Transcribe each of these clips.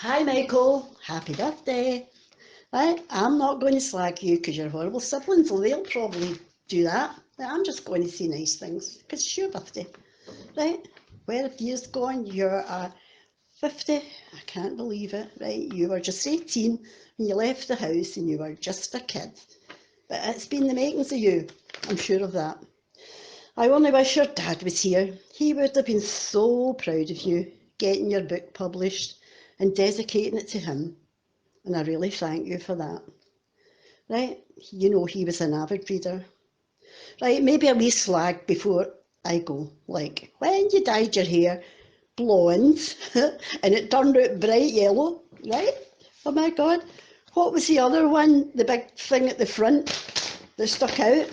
Hi Michael, happy birthday. Right, I'm not going to slag you because you're horrible siblings, so they'll probably do that. Right, I'm just going to say nice things because it's your birthday. Right, where have you gone? You're 50. I can't believe it. Right, you were just 18 when you left the house and you were just a kid. But it's been the makings of you, I'm sure of that. I only wish your dad was here. He would have been so proud of you getting your book published and dedicating it to him. And I really thank you for that. Right? You know he was an avid reader. Right? Maybe a wee slag before I go. Like, when you dyed your hair blonde and it turned out bright yellow, right? Oh my God. What was the other one? The big thing at the front that stuck out?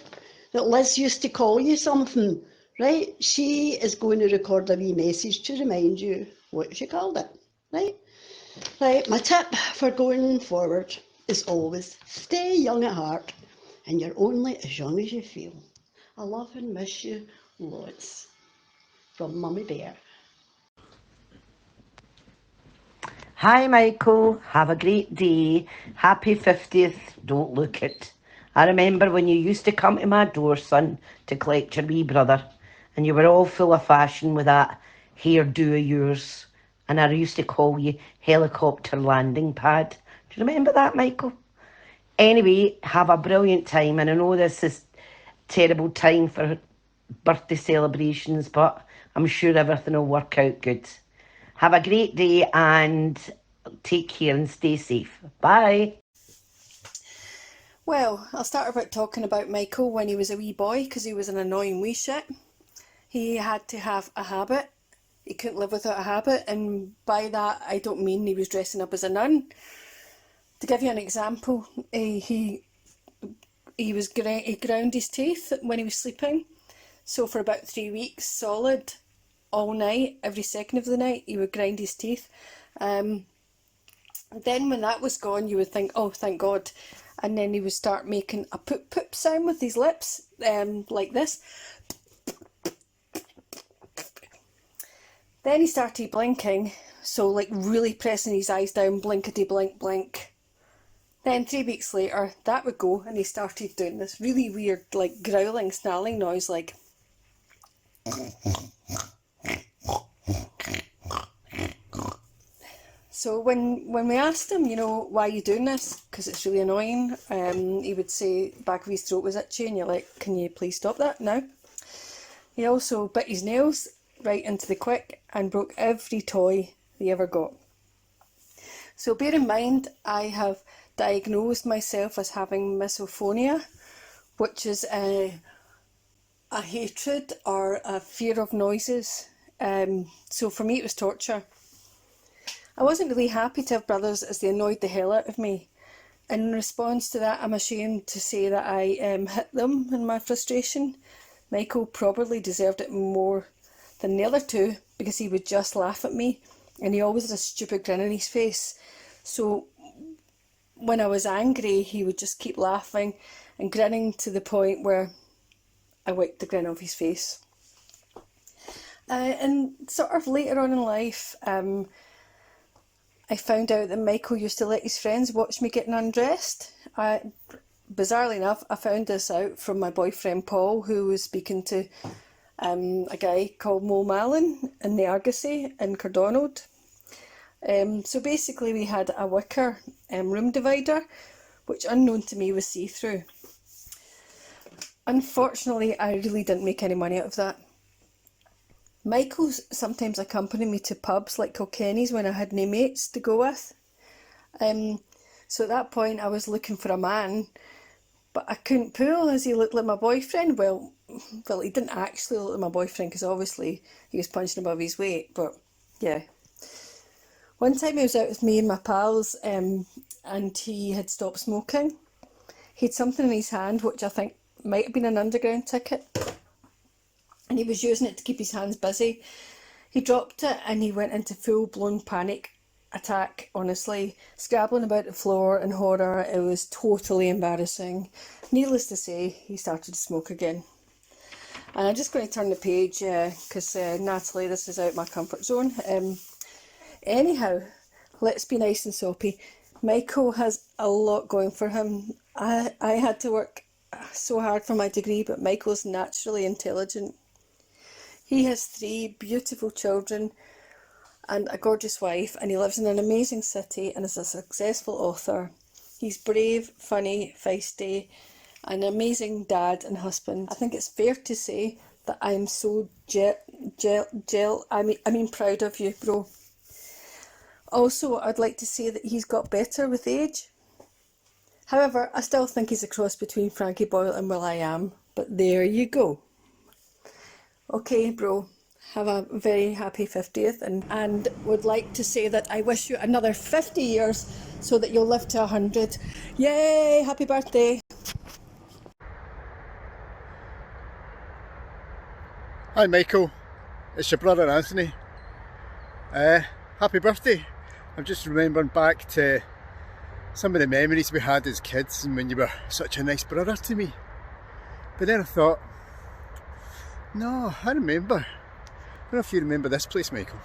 That Liz used to call you something, right? She is going to record a wee message to remind you what she called it, right? Right, my tip for going forward is always stay young at heart, and you're only as young as you feel. I love and miss you lots. From Mummy Bear. Hi, Michael. Have a great day. Happy 50th. Don't look it. I remember when you used to come to my door, son, to collect your wee brother, and you were all full of fashion with that hairdo of yours. And I used to call you helicopter landing pad. Do you remember that, Michael? Anyway, have a brilliant time. And I know this is terrible time for birthday celebrations, but I'm sure everything will work out good. Have a great day and take care and stay safe. Bye. Well, I'll start about talking about Michael when he was a wee boy because he was an annoying wee shit. He had to have a habit. He couldn't live without a habit, and by that I don't mean he was dressing up as a nun. To give you an example, he ground his teeth when he was sleeping. So for about 3 weeks solid, all night, every second of the night, he would grind his teeth. Then when that was gone, you would think, oh, thank God. And then he would start making a poop poop sound with his lips, like this. Then he started blinking, so like really pressing his eyes down, blinkety blink blink. Then 3 weeks later, that would go, and he started doing this really weird, like growling, snarling noise, like. So when we asked him, why are you doing this? Because it's really annoying. He would say back of his throat was itchy, and you're like, can you please stop that now? He also bit his nails right into the quick and broke every toy he ever got. So bear in mind, I have diagnosed myself as having misophonia, which is a hatred or a fear of noises. So for me, it was torture. I wasn't really happy to have brothers as they annoyed the hell out of me. In response to that, I'm ashamed to say that I hit them in my frustration. Michael probably deserved it more than the other two because he would just laugh at me and he always had a stupid grin on his face. So when I was angry, he would just keep laughing and grinning to the point where I wiped the grin off his face. And sort of later on in life, I found out that Michael used to let his friends watch me getting undressed. Bizarrely enough, I found this out from my boyfriend Paul, who was speaking to a guy called Mo Mallon in the Argosy in Cardonald. So basically we had a wicker room divider, which unknown to me was see-through. Unfortunately, I really didn't make any money out of that. Michael sometimes accompanied me to pubs like Kilkenny's when I had no mates to go with. So at that point I was looking for a man, but I couldn't pull as he looked like my boyfriend. Well, he didn't actually look like my boyfriend because obviously he was punching above his weight, but yeah. One time he was out with me and my pals and he had stopped smoking. He had something in his hand which I think might have been an underground ticket, and he was using it to keep his hands busy. He dropped it and he went into full-blown panic attack, honestly, scrabbling about the floor in horror. It was totally embarrassing. Needless to say, he started to smoke again. And I'm just going to turn the page because Natalie, this is out my comfort zone. Anyhow, let's be nice and soppy. Michael has a lot going for him. I had to work so hard for my degree, but Michael's naturally intelligent. He has 3 beautiful children and a gorgeous wife, and he lives in an amazing city and is a successful author. He's brave, funny, feisty, an amazing dad and husband. I think it's fair to say that I'm so proud of you, bro. Also, I'd like to say that he's got better with age. However, I still think he's a cross between Frankie Boyle and will.i.am, but there you go. Okay, bro, have a very happy 50th and would like to say that I wish you another 50 years so that you'll live to 100. Yay, happy birthday. Hi Michael, it's your brother Anthony. Happy birthday. I'm just remembering back to some of the memories we had as kids and when you were such a nice brother to me. But then I thought, no, I remember. I don't know if you remember this place, Michael.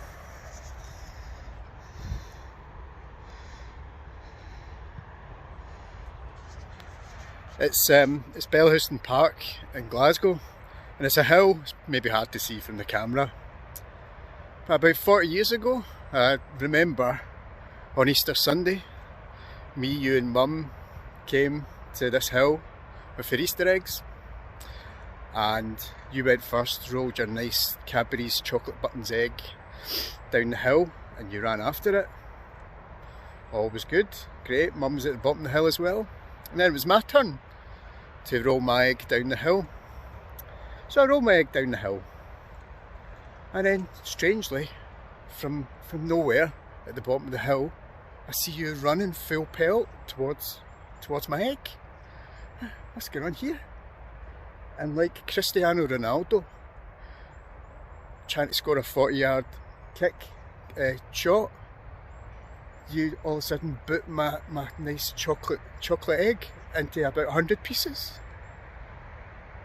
It's Bellhouston Park in Glasgow, and it's a hill. It's maybe hard to see from the camera. But about 40 years ago, I remember on Easter Sunday, me, you and Mum came to this hill with your Easter eggs, and you went first, rolled your nice Cadbury's chocolate buttons egg down the hill, and you ran after it. All was good, great. Mum was at the bottom of the hill as well, and then it was my turn to roll my egg down the hill. So I rolled my egg down the hill, and then strangely, from nowhere at the bottom of the hill, I see you running full pelt towards my egg. What's going on here? And like Cristiano Ronaldo trying to score a 40-yard kick shot, you all of a sudden boot my nice chocolate egg into about 100 pieces.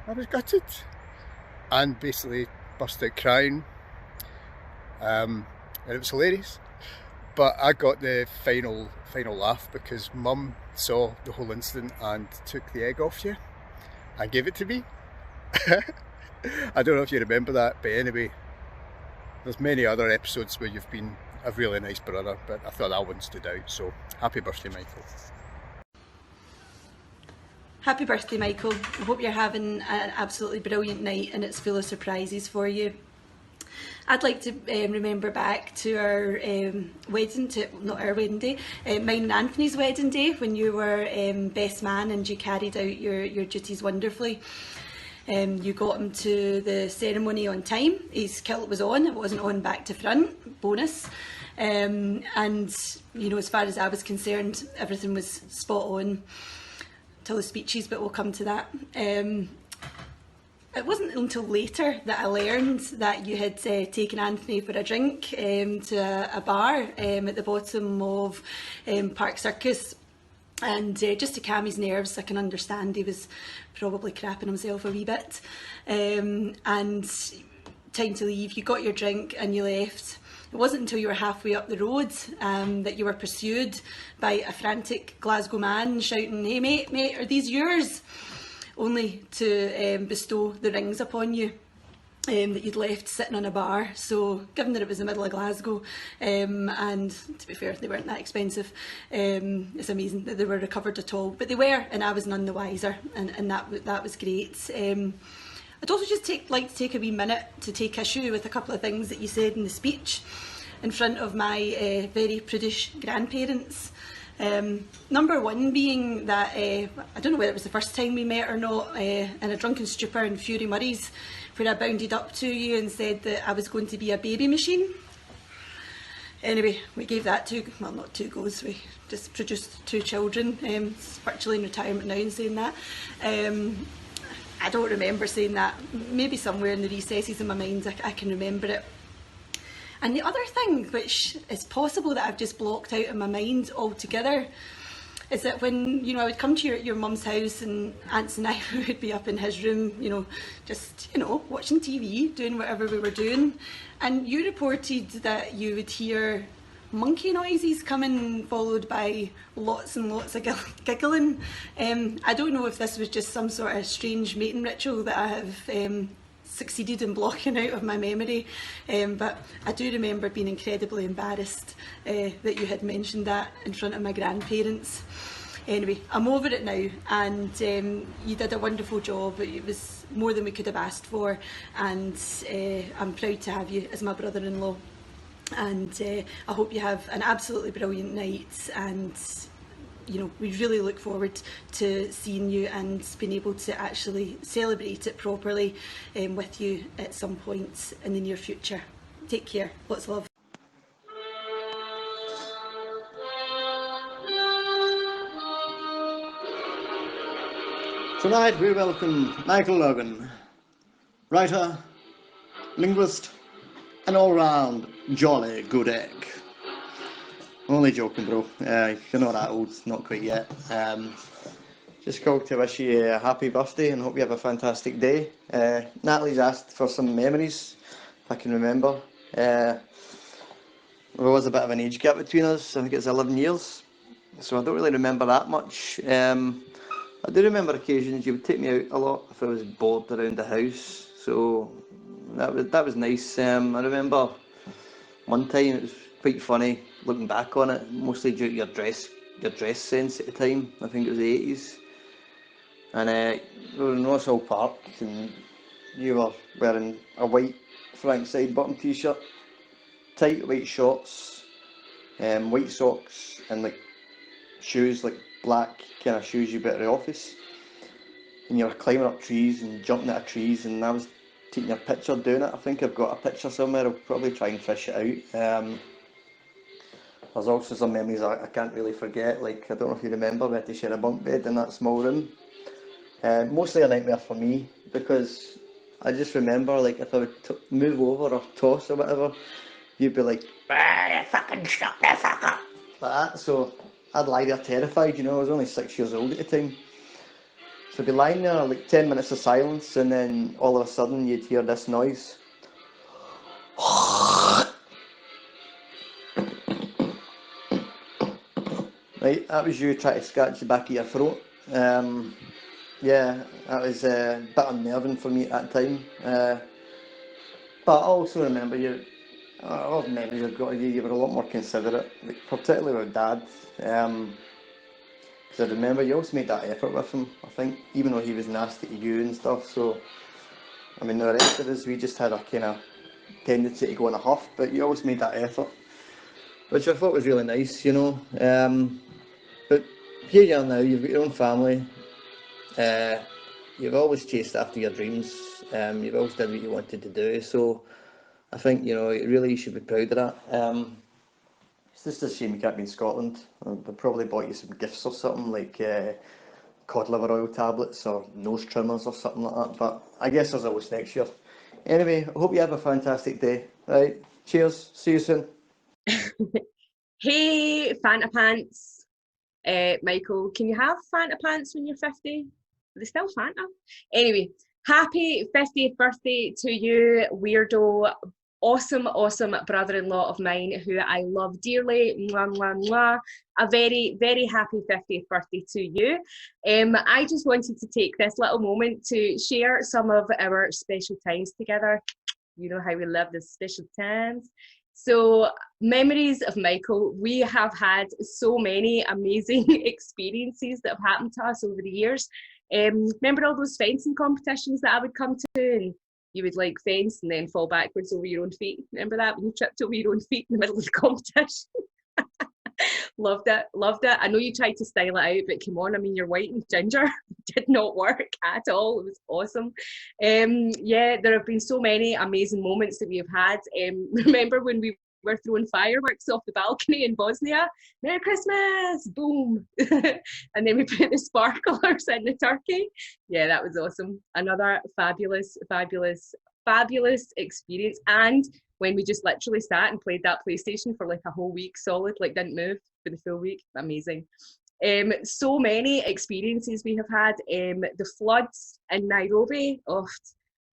I was gutted and basically burst out crying, and it was hilarious. But I got the final laugh because Mum saw the whole incident and took the egg off you and gave it to me. I don't know if you remember that, but anyway, there's many other episodes where you've been a really nice brother, but I thought that one stood out, so happy birthday, Michael. Happy birthday, Michael. I hope you're having an absolutely brilliant night and it's full of surprises for you. I'd like to remember back to our wedding, not our wedding day, mine and Anthony's wedding day, when you were best man and you carried out your duties wonderfully. You got him to the ceremony on time. His kilt was on, it wasn't on back to front, bonus. And you know, as far as I was concerned, everything was spot on till the speeches, but we'll come to that. It wasn't until later that I learned that you had taken Anthony for a drink to a bar at the bottom of Park Circus. And just to calm his nerves, I can understand he was probably crapping himself a wee bit. And time to leave, you got your drink and you left. It wasn't until you were halfway up the road that you were pursued by a frantic Glasgow man shouting, "Hey mate, are these yours?" Only to bestow the rings upon you that you'd left sitting on a bar. So given that it was the middle of Glasgow, and to be fair, they weren't that expensive, it's amazing that they were recovered at all, but they were, and I was none the wiser, and that was great. I'd also just like to take a wee minute to take issue with a couple of things that you said in the speech in front of my very prudish grandparents. Number one being that, I don't know whether it was the first time we met or not, in a drunken stupor in Fury Murray's, where I bounded up to you and said that I was going to be a baby machine. Anyway, we gave that not two goes, we just produced 2 children. It's virtually in retirement now in saying that. I don't remember saying that. Maybe somewhere in the recesses of my mind I can remember it. And the other thing, which is possible that I've just blocked out of my mind altogether, is that when, you know, I would come to your mum's house and Aunts and I would be up in his room, you know, just, you know, watching TV, doing whatever we were doing, and you reported that you would hear monkey noises coming, followed by lots and lots of giggling. I don't know if this was just some sort of strange mating ritual that I have succeeded in blocking out of my memory, but I do remember being incredibly embarrassed that you had mentioned that in front of my grandparents. Anyway, I'm over it now, and you did a wonderful job. It was more than we could have asked for, and I'm proud to have you as my brother-in-law. And I hope you have an absolutely brilliant night, and you know, we really look forward to seeing you and being able to actually celebrate it properly with you at some point in the near future. Take care. Lots of love. Tonight we welcome Michael Logan, writer, linguist, and all-round jolly good egg. Only joking, bro. You're not that old, not quite yet. Just called to wish you a happy birthday and hope you have a fantastic day. Natalie's asked for some memories, if I can remember. There was a bit of an age gap between us. I think it's 11 years, so I don't really remember that much. I do remember occasions you would take me out a lot if I was bored around the house, so that was nice. I remember one time it was quite funny looking back on it, mostly due to your dress sense at the time. I think it was the 80s, and we were in Rossall Park, and you were wearing a white Frank side button t-shirt, tight white shorts, white socks, and like shoes, like black kind of shoes you get at the office, and you were climbing up trees and jumping out of trees, and I was taking your picture doing it. I think I've got a picture somewhere. I'll probably try and fish it out. There's also some memories I can't really forget, like I don't know if you remember, we had to share a bunk bed in that small room. Mostly a nightmare for me, because I just remember, like, if I would move over or toss or whatever, you'd be like, you fucking shut the fuck up, like that. So I'd lie there terrified, you know. I was only 6 years old at the time. So I'd be lying there, like 10 minutes of silence, and then all of a sudden you'd hear this noise. Right, that was you trying to scratch the back of your throat. Yeah, that was a bit unnerving for me at that time. But I also remember you, a lot of memories I've got of you, you were a lot more considerate, like, particularly with Dad. Because I remember you always made that effort with him, I think, even though he was nasty to you and stuff. So, I mean, the rest of us, we just had a kind of tendency to go in a huff, but you always made that effort, which I thought was really nice, you know. But here you are now, you've got your own family. You've always chased after your dreams. You've always done what you wanted to do. So I think, you know, really you should be proud of that. It's just a shame you can't be in Scotland. I probably bought you some gifts or something, like cod liver oil tablets or nose trimmers or something like that. But I guess there's always next year. Anyway, I hope you have a fantastic day. Right, cheers. See you soon. Hey, Fanta Pants. Michael, can you have Fanta Pants when you're 50? Are they still Fanta? Anyway, happy 50th birthday to you, weirdo, awesome brother-in-law of mine who I love dearly. Mwah, mwah, mwah. A very, very happy 50th birthday to you. I just wanted to take this little moment to share some of our special times together. You know how we love the special times. So, memories of Michael. We have had so many amazing experiences that have happened to us over the years. Remember all those fencing competitions that I would come to, and you would like fence and then fall backwards over your own feet? Remember that, when you tripped over your own feet in the middle of the competition? Loved it. I know you tried to style it out, but come on, I mean, you're white and ginger. It did not work at all. It was awesome. Yeah, there have been so many amazing moments that we have had. Remember when we were throwing fireworks off the balcony in Bosnia? Merry Christmas! Boom! And then we put the sparklers in the turkey. Yeah, that was awesome. Another fabulous experience. And when we just literally sat and played that PlayStation for like a whole week solid, like didn't move for the full week. Amazing. So many experiences we have had. The floods in Nairobi. Oh,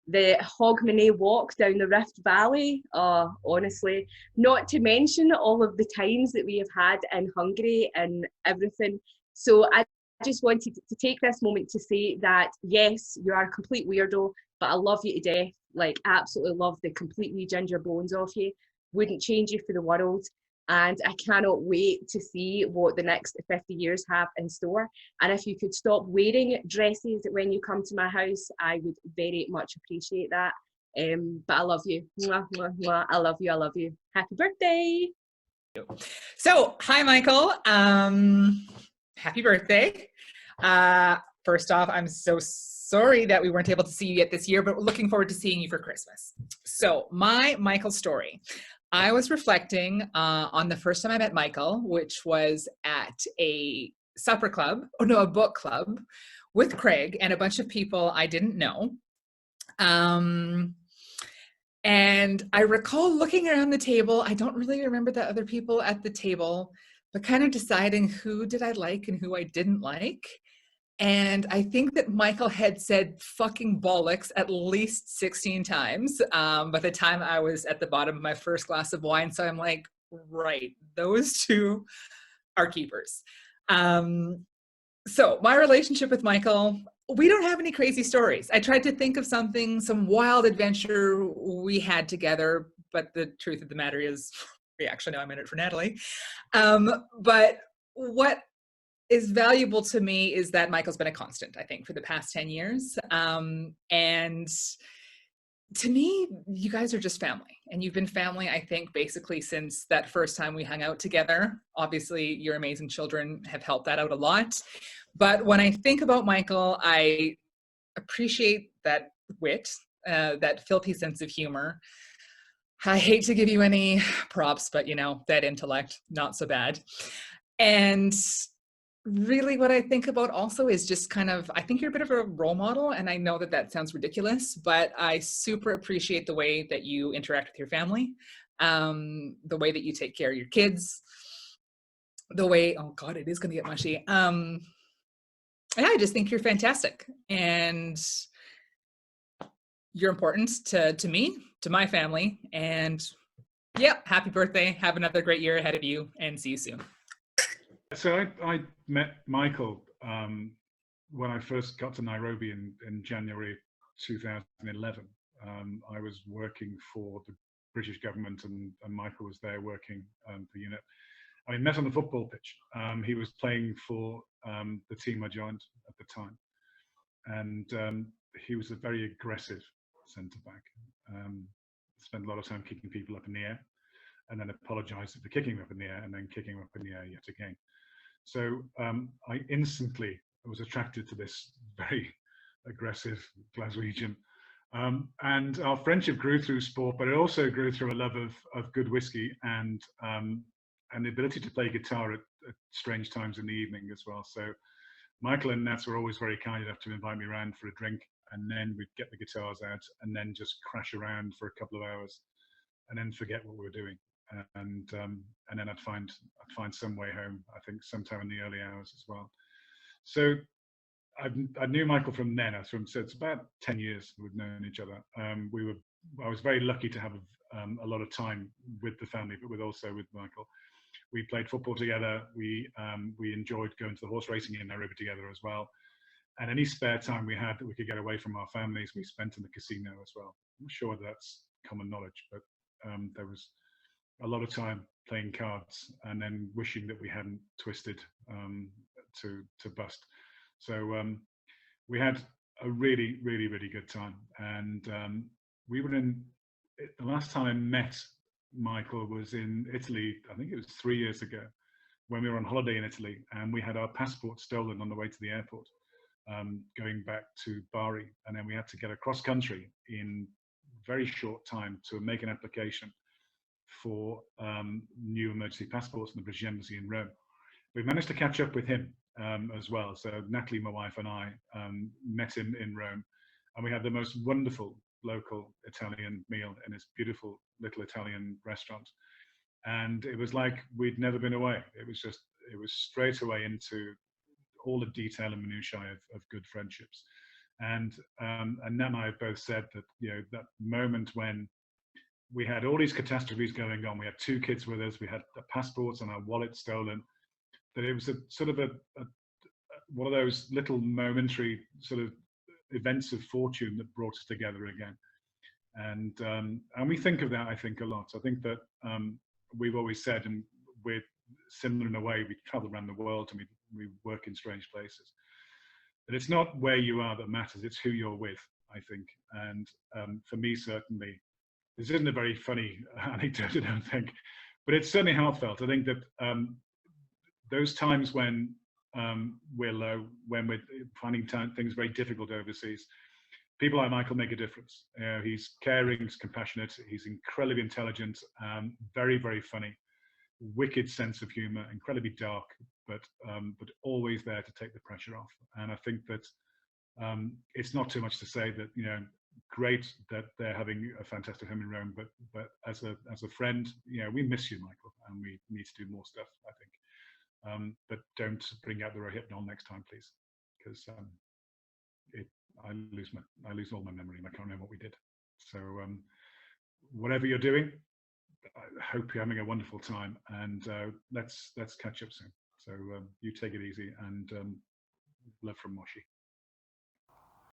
the Hogmanay walk down the Rift Valley, honestly, not to mention all of the times that we have had in Hungary and everything. So I just wanted to take this moment to say that, yes, you are a complete weirdo, but I love you to death. Like, absolutely love the completely ginger bones off you. Wouldn't change you for the world. And I cannot wait to see what the next 50 years have in store. And if you could stop wearing dresses when you come to my house, I would very much appreciate that. But I love you. Mwah, mwah, mwah. I love you. I love you. Happy birthday. So, hi, Michael. Happy birthday. First off, I'm so sorry that we weren't able to see you yet this year, but we're looking forward to seeing you for Christmas. So, my Michael story. I was reflecting on the first time I met Michael, which was at a supper club, a book club with Craig and a bunch of people I didn't know. And I recall looking around the table. I don't really remember the other people at the table, but kind of deciding who did I like and who I didn't like. And I think that Michael had said fucking bollocks at least 16 times by the time I was at the bottom of my first glass of wine. So I'm like, right, those two are keepers. So my relationship with Michael, we don't have any crazy stories. I tried to think of something, some wild adventure we had together, but the truth of the matter is, we actually know I'm in it for Natalie. But what is valuable to me is that Michael's been a constant, I think, for the past 10 years. And to me, you guys are just family. And you've been family, I think, basically since that first time we hung out together. Obviously, your amazing children have helped that out a lot. But when I think about Michael, I appreciate that wit, that filthy sense of humor. I hate to give you any props, but that intellect, not so bad. And really what I think about also is just kind of, I think you're a bit of a role model, and I know that that sounds ridiculous, but I super appreciate the way that you interact with your family, the way that you take care of your kids, the way, oh God, it is going to get mushy. And I just think you're fantastic, and you're important to me, to my family, and yeah, happy birthday. Have another great year ahead of you, and see you soon. So I met Michael when I first got to Nairobi in January 2011. I was working for the British government, and Michael was there working for UNIT. I met on the football pitch. He was playing for the team I joined at the time, and he was a very aggressive centre-back. Spent a lot of time kicking people up in the air, and then apologising for kicking them up in the air, and then kicking them up in the air yet again. So I instantly was attracted to this very aggressive Glaswegian. And our friendship grew through sport, but it also grew through a love of good whiskey and the ability to play guitar at strange times in the evening as well. So Michael and Nats were always very kind enough to invite me around for a drink, and then we'd get the guitars out and then just crash around for a couple of hours and then forget what we were doing. And then I'd find some way home, I think sometime in the early hours as well. So I knew Michael from then. So it's about 10 years we've known each other. I was very lucky to have a lot of time with the family, but also with Michael. We played football together. We enjoyed going to the horse racing in Nairobi together as well. And any spare time we had that we could get away from our families, we spent in the casino as well. I'm not sure that's common knowledge, but there was a lot of time playing cards and then wishing that we hadn't twisted to bust. So we had a really, really, really good time. And we were the last time I met Michael was in Italy. I think it was 3 years ago when we were on holiday in Italy, and we had our passport stolen on the way to the airport, going back to Bari. And then we had to get across country in very short time to make an application for new emergency passports in the British Embassy in Rome. We managed to catch up with him as well. So Natalie, my wife, and I met him in Rome, and we had the most wonderful local Italian meal in this beautiful little Italian restaurant. And it was like we'd never been away. It was straight away into all the detail and minutiae of good friendships. And Nat and I have both said that, you know, that moment when we had all these catastrophes going on, we had 2 kids with us, we had the passports and our wallets stolen, that it was a sort of a one of those little momentary sort of events of fortune that brought us together again. And we think of that, I think, a lot. I think that we've always said, and we're similar in a way, we travel around the world and we work in strange places. But it's not where you are that matters, it's who you're with, I think. And for me, certainly, this isn't a very funny anecdote, I don't think, but it's certainly heartfelt. I think that those times when we're low, when we're finding things very difficult overseas, people like Michael make a difference. He's caring, he's compassionate, he's incredibly intelligent, very, very funny, wicked sense of humor, incredibly dark, but always there to take the pressure off. And I think that it's not too much to say that, you know, great that they're having a fantastic home in Rome, but as a friend, you know, we miss you, Michael, and we need to do more stuff, I think. But don't bring out the Rohypnol next time, please, because I lose all my memory and I can't remember what we did. So whatever you're doing, I hope you're having a wonderful time, and let's catch up soon. So you take it easy, and love from Moshi.